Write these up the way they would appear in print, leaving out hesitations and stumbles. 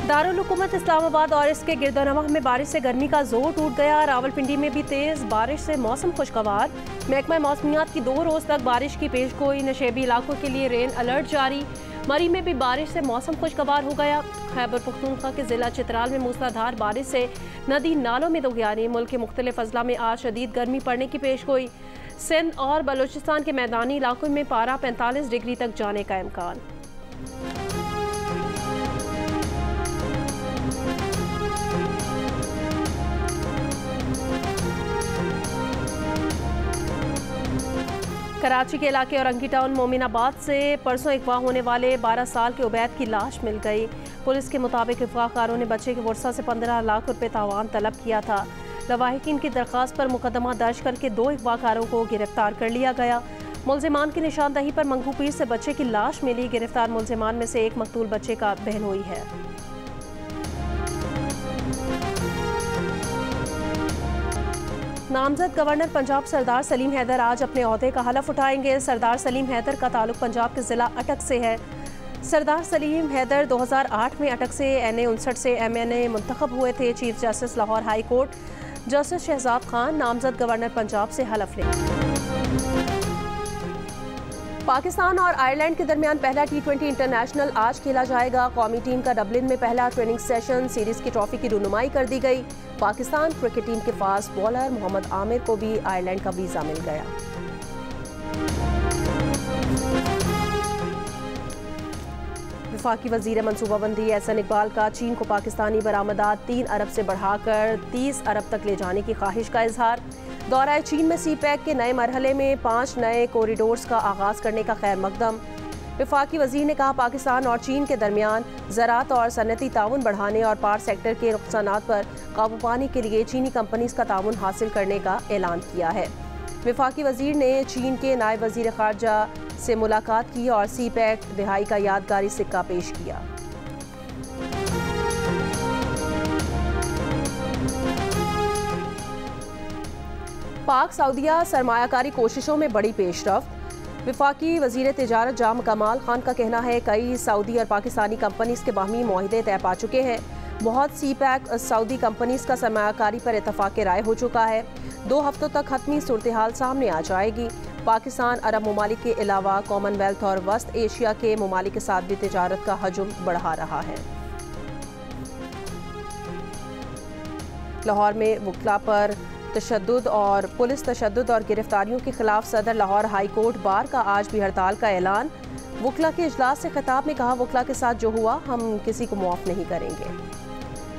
दारुल हुकूमत इस्लामाबाद और इसके गिरदोनवाह में बारिश से गर्मी का जोर टूट गया। रावलपिंडी में भी तेज बारिश से मौसम खुशगवार। महकमा मौसमियात की 2 रोज तक बारिश की पेशगोई। नशेबी इलाकों के लिए रेन अलर्ट जारी। मरी में भी बारिश से मौसम खुशगवार हो गया। खैबर पख्तूनख्वा के जिला चित्राल में मूसलाधार बारिश से नदी नालों में दोगयानी। मुल्क के मुख्तलिफ अजला में आज शदीद गर्मी पड़ने की पेशगोई। सिंध और बलूचिस्तान के मैदानी इलाकों में पारा 45 डिग्री तक जाने का इम्कान। कराची के इलाके औरंगी टाउन मोमिनाबाद से परसों अगवा होने वाले 12 साल के उबैद की लाश मिल गई। पुलिस के मुताबिक अगवाकारों ने बच्चे के वर्सा से 15 लाख रुपए तावान तलब किया था। लवाहिकीन की दरख्वास्त पर मुकदमा दर्ज करके 2 अगवाकारों को गिरफ्तार कर लिया गया। मुल्जिमान की निशानदही पर मंगू पीर से बच्चे की लाश मिली। गिरफ्तार मुल्जिमान में से एक मकतूल बच्चे का बहनोई है। नामजद गवर्नर पंजाब सरदार सलीम हैदर आज अपने ओहदे का हलफ उठाएंगे। सरदार सलीम हैदर का ताल्लुक पंजाब के जिला अटक से है। सरदार सलीम हैदर 2008 में अटक से NA 59 से MNA मुंतखब हुए थे। Chief justice Lahore high court justice Shahzad Khan नामजद गवर्नर पंजाब से हलफ लेंगे। पाकिस्तान और आयरलैंड के दरमियान पहला T20 इंटरनेशनल आज खेला जाएगा। कौमी टीम का डबलिन में पहला ट्रेनिंग सेशन। सीरीज की ट्रॉफी की रुनुमाई कर दी गई। पाकिस्तान क्रिकेट टीम के फास्ट बॉलर मोहम्मद आमिर को भी आयरलैंड का वीजा मिल गया। वफाकी वजीर मनसूबाबंदी एहसन इकबाल का चीन को पाकिस्तानी बरामदात 3 अरब से बढ़ाकर 30 अरब तक ले जाने की ख्वाहिश का इजहार। दौरा चीन में CPEC के नए मरहले में 5 नए कॉरिडोर्स का आगाज करने का खैर मकदम। वफाकी वजीर ने कहा पाकिस्तान और चीन के दरमियान ज़राअत और सनती ताउन बढ़ाने और पार सेक्टर के नुकसानात पर काबू पाने के लिए चीनी कंपनीज का ताउन हासिल करने का ऐलान किया है। वफाकी वजीर ने चीन के नायब वजीर खारजा से मुलाकात की और CPEC दिहाई का यादगारी सिक्का पेश किया। पाक सऊदिया सरमायाकारी कोशिशों में बड़ी पेशरफ्त। वफाकी वजीर तिजारत जाम कमाल खान का कहना है कई सऊदी और पाकिस्तानी कंपनीज के बाहमी मुआहिदे तय पा चुके हैं। बहुत CPEC सऊदी कंपनीज का सरमायाकारी पर इतफाक राय हो चुका है। 2 हफ्तों तक हतमी सूरत हाल सामने आ जाएगी। पाकिस्तान अरब ममालिक के अलावा कॉमनवेल्थ और वस्त एशिया के ममालिक के साथ भी तिजारत का हजम बढ़ा रहा है। लाहौर में वकला पर तशद्दुद और पुलिस तशद्दुद और गिरफ्तारियों के खिलाफ सदर लाहौर हाई कोर्ट बार का आज भी हड़ताल का ऐलान। वकला के इजलास से खिताब में कहा वकला के साथ जो हुआ हम किसी को माफ नहीं करेंगे।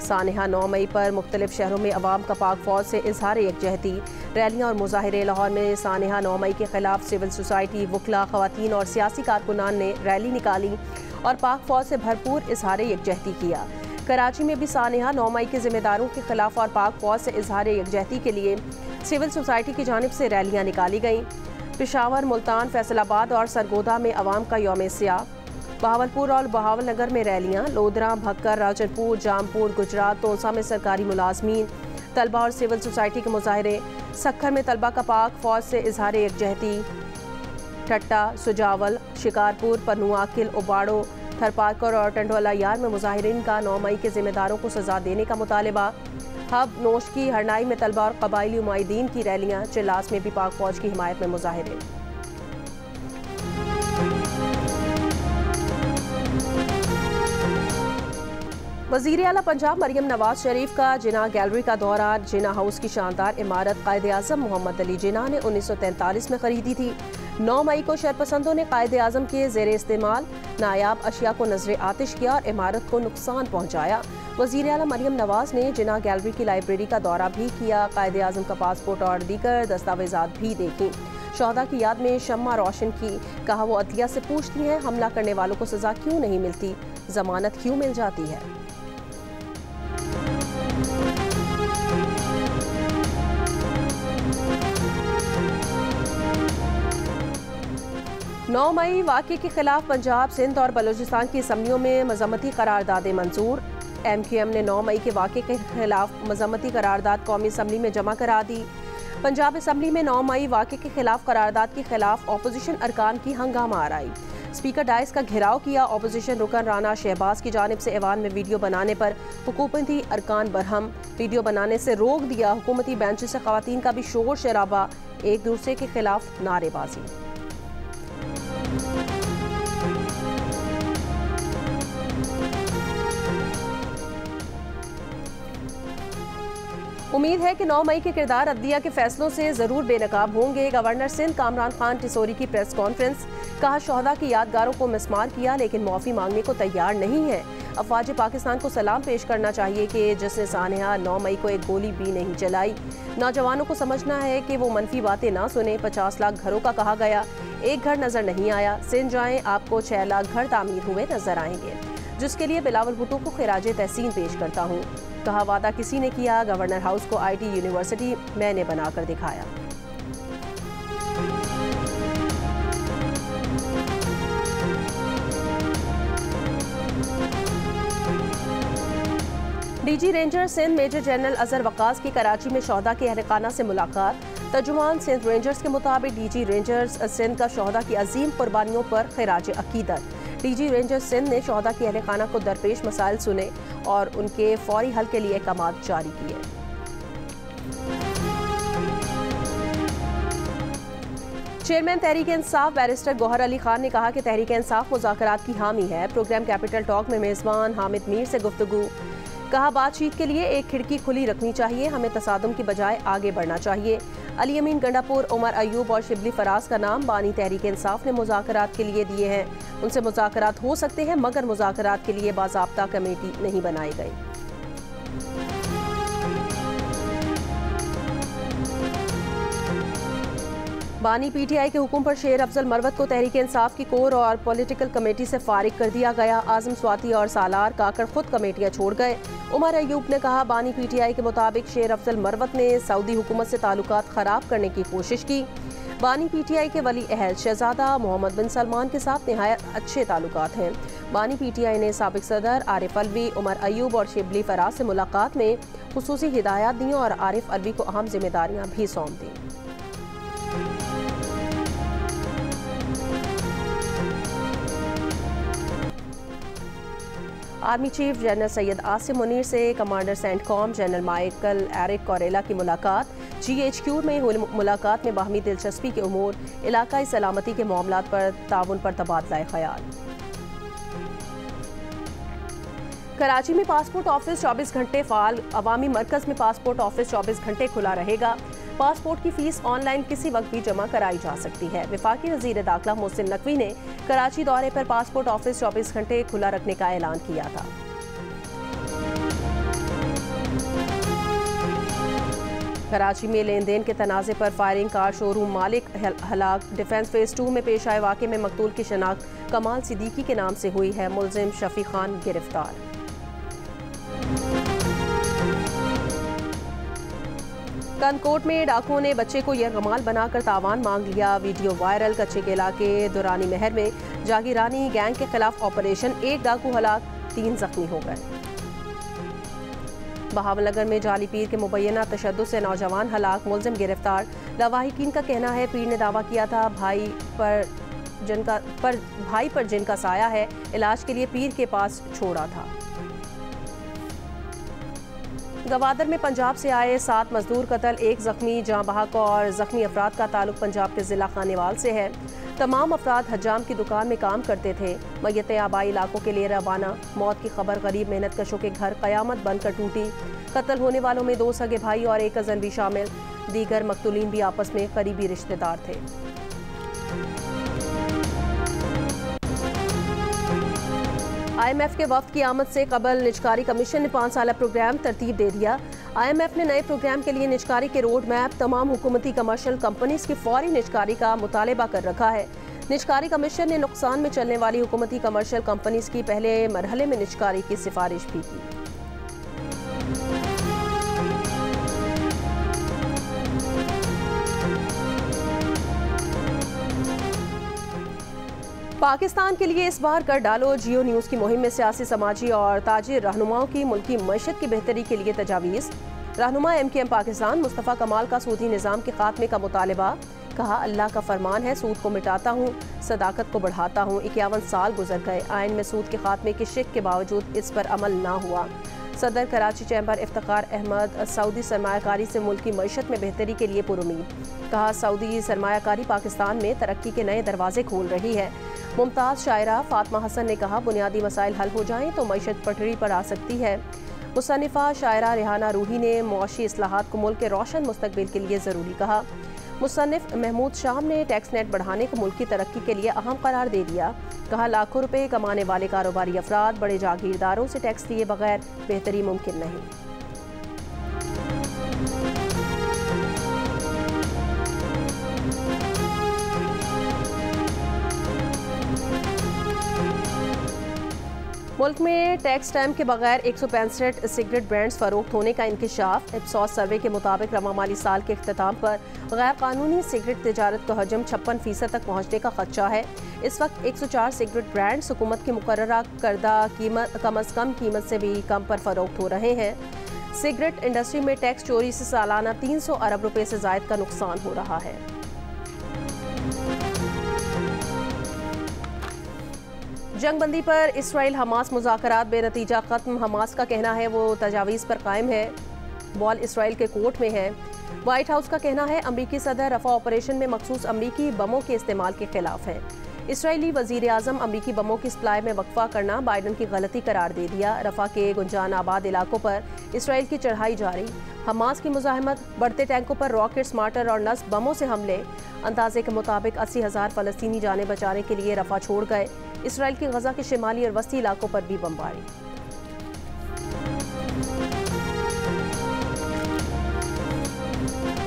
सानिहा 9 मई पर मुख्तलिफ शहरों में अवाम का पाक फौज से इजहार यकजहती। रैलियाँ और मुजाहिरे। लाहौर में सानिहा 9 मई के खिलाफ सिविल सोसाइटी वकला खवातीन और सियासी कारकुनान ने रैली निकाली और पाक फौज से भरपूर इजहार यकजहती किया। कराची में भी सानिहा 9 मई के जिम्मेदारों के खिलाफ और पाक फौज से इजहार यकजहती के लिए सिविल सोसाइटी की जानिब से रैलियाँ निकाली गईं। पेशावर, मुल्तान, फैसलाबाद और सरगोदा में अवाम का यौम सियाह। बहावलपुर और बहावलनगर में रैलियाँ। लोधरा, भक्कर, राजनपुर, जामपुर, गुजरात, तोसा में सरकारी मुलाजमीन, तलबा और सिविल सोसाइटी के मुजाहरे। सक्खर में तलबा का पाक फौज से इजहार यकजहती। ठट्टा, सुजावल, शिकारपुर, पनुआकिल, उबाड़ो, थरपारकर और टंडोला यार में मुजाहिरीन का 9 मई के जिम्मेदारों को सजा देने का मुतालबा। हब, नोशकी, हरनाई में तलबा और कबायली उमाइदीन की रैलियाँ। चिल्लास में भी पाक फौज की हिमायत में मुजाहिरे। वज़ीर आला पंजाब मरियम नवाज शरीफ का जिना गैलरी का दौरा। जिना हाउस की शानदार इमारत कायद आज़म मोहम्मद अली जिना ने 1943 में खरीदी थी। 9 मई को शरपसंदों ने कायद आज़म के ज़ेरे इस्तेमाल नायाब अशिया को नजर आतिश किया और इमारत को नुकसान पहुँचाया। वज़ीर आला मरियम नवाज ने जिना गैलरी की लाइब्रेरी का दौरा भी किया। कायद आज़म का पासपोर्ट और दीगर दस्तावेजात भी देखी। शोहदा की याद में शम्मा रोशन की। कहा वो अदलिया से पूछती हैं हमला करने वालों को सजा क्यों नहीं मिलती, जमानत क्यों मिल जाती है। 9 मई वाक़े के खिलाफ पंजाब, सिंध और बलूचिस्तान की असम्बलियों में मजम्मती करारदादें मंजूर। MQM ने 9 मई के वाक़े के खिलाफ मजम्मती करारदाद कौमी असम्बली में जमा करा दी। पंजाब असम्बली में 9 मई वाक़े के खिलाफ करारदाद के खिलाफ अपोजिशन अरकान की हंगामा आराई। स्पीकर डाइस का घेराव किया। अपोजिशन रुकन राना शहबाज की जानिब से ऐवान में वीडियो बनाने पर हुकूमती अरकान बरहम, वीडियो बनाने से रोक दिया। हुकूमती बेंच से खवातीन का भी शोर शराबा, एक दूसरे के खिलाफ नारेबाजी। उम्मीद है कि 9 मई के किरदार अदलिया के फैसलों से जरूर बेनकाब होंगे। गवर्नर सिंध कामरान खान टिसोरी की प्रेस कॉन्फ्रेंस, कहा शोहदा की यादगारों को मिसमार किया लेकिन मुआफ़ी मांगने को तैयार नहीं है। अफवाज पाकिस्तान को सलाम पेश करना चाहिए कि जिसने सानिया 9 मई को एक गोली भी नहीं चलाई। नौजवानों को समझना है कि वो मनफी बातें ना सुने। 50 लाख घरों का कहा गया, एक घर नजर नहीं आया। सिंध जाएं, आपको 6 लाख घर तामीर हुए नजर आएंगे, जिसके लिए बिलावल भुट्टो को खिराजे तहसीन पेश करता हूँ। कहा वादा किसी ने किया, गवर्नर हाउस को IT यूनिवर्सिटी मैंने बनाकर दिखाया। DG ranger Sindh major general Azhar Waqas की कराची में शोहदा के अहलखाना से मुलाकात। तर्जुमान सिंध रेंजर्स के मुताबिक DG रेंजर्स सिंध का शोहदा की अजीम कुर्बानियों पर खिराज अकीदत। DG रेंजर्स सिंध ने शोहदा के अहलखाना को दरपेश मसाइल सुने और उनके फौरी हल के लिए अहकामात जारी किए। चेयरमैन तहरीक इंसाफ बैरिस्टर गौहर अली खान ने कहा कि तहरीक इंसाफ मुज़ाकरात की हामी है। प्रोग्राम कैपिटल टॉक में मेज़बान हामिद मीर से गुफ्तगू। कहा बातचीत के लिए एक खिड़की खुली रखनी चाहिए, हमें तसादुम की बजाय आगे बढ़ना चाहिए। अली अमीन गंडापुर, उमर अयूब और शिबली फराज का नाम बानी तहरीक इंसाफ ने मुज़ाकरात के लिए दिए हैं। उनसे मुज़ाकरात हो सकते हैं मगर मुज़ाकरात के लिए बाज़ाब्ता कमेटी नहीं बनाई गई। बानी PTI के हुक्म पर शेर अफजल मरवत को तहरीक इंसाफ की कोर और पॉलिटिकल कमेटी से फारिग कर दिया गया। आजम स्वाति और सालार काकड़ खुद कमेटियां छोड़ गए। उमर अयूब ने कहा बानी PTI के मुताबिक शेर अफजल मरवत ने सऊदी हुकूमत से ताल्लुकात खराब करने की कोशिश की। बानी PTI के वली अहद शहजादा मोहम्मद बिन सलमान के साथ निहायत अच्छे ताल्लुकात हैं। बानी PTI ने साबिक सदर आरिफ अलवी, उमर अयूब और शिबली फराज से मुलाकात में खुसूसी हिदायत दी और आरिफ अलवी को अहम जिम्मेदारियां भी सौंप दी। Army chief general Syed Asim Munir से commander CENTCOM general Michael Erik Kurilla की मुलाकात। GHQ में हुई मुलाकात में बाहमी दिलचस्पी के उमूर, इलाकाई सलामती के मामलात पर ताउन पर तबादला ख्याल। कराची में पासपोर्ट ऑफिस 24 घंटे फाल। अवामी मरकज़ में पासपोर्ट ऑफिस 24 घंटे खुला रहेगा। पासपोर्ट की फीस ऑनलाइन किसी वक्त भी जमा कराई जा सकती है। वफाकी वज़ीर दाखिला मोहसिन नकवी ने कराची दौरे पर पासपोर्ट ऑफिस 24 घंटे खुला रखने का ऐलान किया था। कराची में लेन देन के तनाज़े पर फायरिंग, कार शोरूम मालिक हलाक। डिफेंस फेज 2 में पेश आए वाक़े में मकतूल की शनाख्त कमाल सिद्दीकी के नाम से हुई है। मुलजिम शफी खान गिरफ्तार। कंदकोट में डाकुओं ने बच्चे को यरगमाल बनाकर तावान मांग लिया। Video viral. कच्चे के इलाके दुरानी महर में जागीरानी गैंग के खिलाफ ऑपरेशन, 1 डाकू हलाक, 3 जख्मी हो गए। बहावलनगर में जाली पीर के मुबैना तशद्दुद से नौजवान हलाक, मुलजिम गिरफ्तार। लवाहिकीन का कहना है पीर ने दावा किया था भाई पर जिनका साया है, इलाज के लिए पीर के पास छोड़ा था। गवादर में पंजाब से आए 7 मजदूर कत्ल, 1 जख्मी। जहां बहक और जख्मी अफराद का ताल्लुक पंजाब के जिला खानेवाल से है। तमाम अफराद हज्जाम की दुकान में काम करते थे। मय्यतें आबाई इलाकों के लिए रवाना। मौत की खबर गरीब मेहनत कशों के घर कयामत बनकर टूटी। कत्ल होने वालों में 2 सगे भाई और 1 कज़न भी शामिल। दीगर मकतूलीन भी आपस में करीबी रिश्तेदार थे। IMF के वफ्द की आमद से कबल निजकारी कमीशन ने 5 साला प्रोग्राम तरतीब दे दिया। IMF ने नए प्रोग्राम के लिए निजकारी के रोड मैप तमाम हुकूमती कमर्शियल कंपनीज की फौरी निजकारी का मुतालबा कर रखा है। निजकारी कमीशन ने नुकसान में चलने वाली हुकूमती कमर्शियल कंपनीज की पहले मरहले में निजकारी की सिफारिश भी की। पाकिस्तान के लिए इस बार कर डालो जियो न्यूज़ की मुहिम में सियासी, समाजी और ताजिर रहनुमाओं की मुल्की मईशत की बेहतरी के लिए तजावीज़। रहनुमा MKM पाकिस्तान मुस्तफ़ा कमाल का सूदी निज़ाम के खात्मे का मुतालबा। कहा, अल्लाह का फरमान है, सूद को मिटाता हूँ, सदाकत को बढ़ाता हूँ। 51 साल गुजर गए, आइन में सूद के खात्मे की शिक के बावजूद इस पर अमल ना हुआ। सदर कराची चैम्बर इफ्तिखार अहमद सऊदी सरमायाकारी से मुल्क की मईशत में बेहतरी के लिए पुरुमीद। कहा, सऊदी सरमायाकारी पाकिस्तान में तरक्की के नए दरवाजे खोल रही है। मुमताज़ शायरा फातिमा हसन ने कहा, बुनियादी मसाइल हल हो जाएं तो मईशत पटरी पर आ सकती है। मुसन्निफ़ा शायरा रेहाना रूही ने मुआशी इस्लाहात को मुल्क के रोशन मुस्तकबिल के लिए ज़रूरी कहा। मुसन्निफ़ महमूद शाम ने टैक्स नेट बढ़ाने को मुल्क की तरक्की के लिए अहम करार दे दिया। कहा, लाखों रुपए कमाने वाले कारोबारी अफराद बड़े जागीरदारों से टैक्स दिए बगैर बेहतरी मुमकिन नहीं। मुल्क में टैक्स स्टैम्प के बगैर 165 सिगरेट ब्रांड्स फरोख्त होने का इंकशाफ। इप्सॉस सर्वे के मुताबिक रवा माली साल के अख्ताम पर गैर कानूनी सिगरेट तिजारत का हजम 56% तक पहुँचने का खदशा है। इस वक्त 104 सिगरेट ब्रांड्स हुकूमत की मुकर्ररा करदा कीमत कम अज़ कम कीमत से भी कम पर फरोख्त हो रहे हैं। सिगरेट इंडस्ट्री में टैक्स चोरी से सालाना 300 अरब रुपये से ज़ायद का नुकसान हो रहा है। जंगबंदी पर इसराइल हमास मुज़ाकरात बेनतीजा ख़त्म। हमास का कहना है वो तजावीज़ पर कायम है। बॉल इसराइल के कोर्ट में है। वाइट हाउस का कहना है अमरीकी सदर रफ़ा ऑपरेशन में मखसूस अमरीकी बमों के इस्तेमाल के खिलाफ है। इसराइली वज़ीर आज़म अमरीकी बमों की सप्लाई में वक्फा करना बाइडन की गलती करार दे दिया। रफ़ा के गुंजान आबाद इलाकों पर इसराइल की चढ़ाई जारी। हमास की मुज़ाहमत, बढ़ते टैंकों पर रॉकेट्स, मार्टर और नस्ब बमों से हमले। अंदाजे के मुताबिक 80,000 फ़लस्तीनी जाने बचाने के लिए रफ़ा छोड़ गए। इसराइल की गजा के शिमाली और वस्ती इलाकों पर भी बमबारी।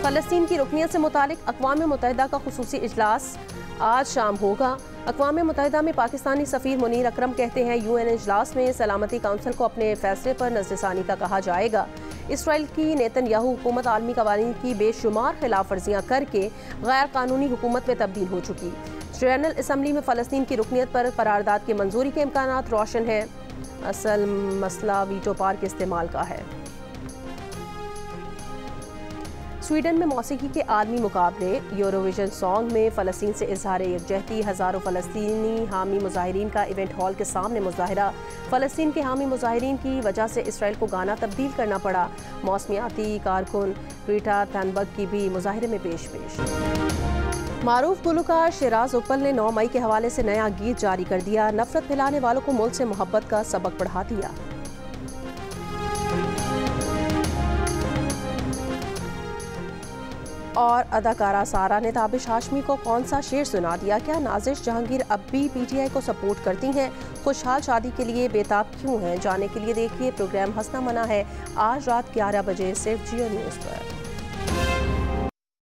फ़लस्तीन की रुकनियत से मुतालिक अक़वाम मुत्तहिदा का खुसूसी इजलास आज शाम होगा। अक़वाम मुत्तहिदा में पाकिस्तानी सफ़ीर मुनीर अकरम कहते हैं UN इजलास में सलामती काउंसिल को अपने फैसले पर नज़रसानी का कहा जाएगा। इसराइल की नेतन्याहू हुकूमत आलमी कवानीन की बेशुमार खिलाफ वर्जियाँ करके गैर कानूनी हुकूमत में तब्दील हो चुकी। जनरल असम्बली में फ़लस्तीन की रुकनियत पर करारदाद की मंजूरी के इम्कानात रोशन है। असल मसला वीटो पावर के इस्तेमाल का है। स्वीडन में मौसीकी के आलमी मुकाबले यूरोविजन सॉन्ग में फ़लस्तीन से इजहार यकजहती। हज़ारों फ़लस्तीनी हामी मुजाहिरीन का इवेंट हॉल के सामने मुजाहरा। फ़लस्तीन के हामी मुजाहिरीन की वजह से इसराइल को गाना तब्दील करना पड़ा। मौसमियाती कारकुन ग्रेटा थनबर्ग की भी मुजाहरे में पेश। मारूफ गुलकार शिराज उपल ने 9 मई के हवाले से नया गीत जारी कर दिया। नफरत फैलाने वालों को मुल्क से मोहब्बत का सबक पढ़ा दिया। और अदाकारा सारा ने ताबिश हाशमी को कौन सा शेर सुना दिया? क्या नाजिश जहांगीर अब भी PTI को सपोर्ट करती हैं? खुशहाल शादी के लिए बेताब क्यों हैं? जानने के लिए देखिए प्रोग्राम हंसना मना है आज रात 11 बजे सिर्फ जियो न्यूज़ पर।